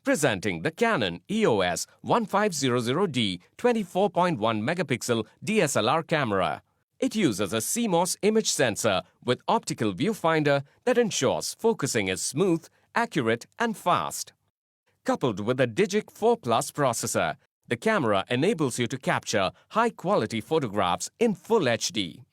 Presenting the Canon EOS 1500D 24.1 megapixel DSLR camera. It uses a CMOS image sensor with optical viewfinder that ensures focusing is smooth, accurate and fast. Coupled with a DIGIC 4 Plus processor, the camera enables you to capture high-quality photographs in Full HD.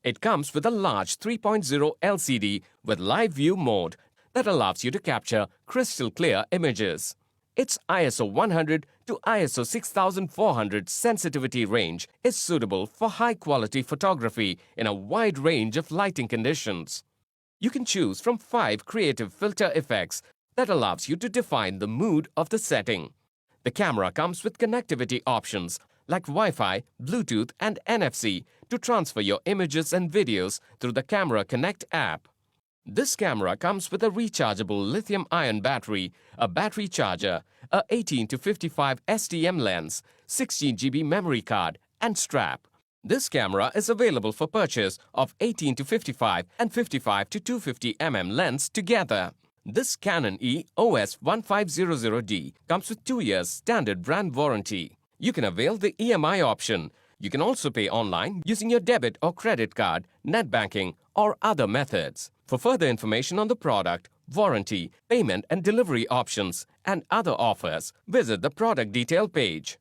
It comes with a large 3.0 LCD with live view mode that allows you to capture crystal clear images. Its ISO 100 to ISO 6400 sensitivity range is suitable for high-quality photography in a wide range of lighting conditions. You can choose from 5 creative filter effects that allows you to define the mood of the setting. The camera comes with connectivity options like Wi-Fi, Bluetooth and NFC to transfer your images and videos through the Camera Connect app. This camera comes with a rechargeable lithium-ion battery, a battery charger, a 18 to 55 STM lens, 16 GB memory card and strap. This camera is available for purchase of 18 to 55 and 55 to 250 mm lens together. This Canon EOS 1500D comes with 2 years standard brand warranty. You can avail the EMI option. You can also pay online using your debit or credit card, net banking or other methods. For further information on the product, warranty, payment and delivery options and other offers, visit the product detail page.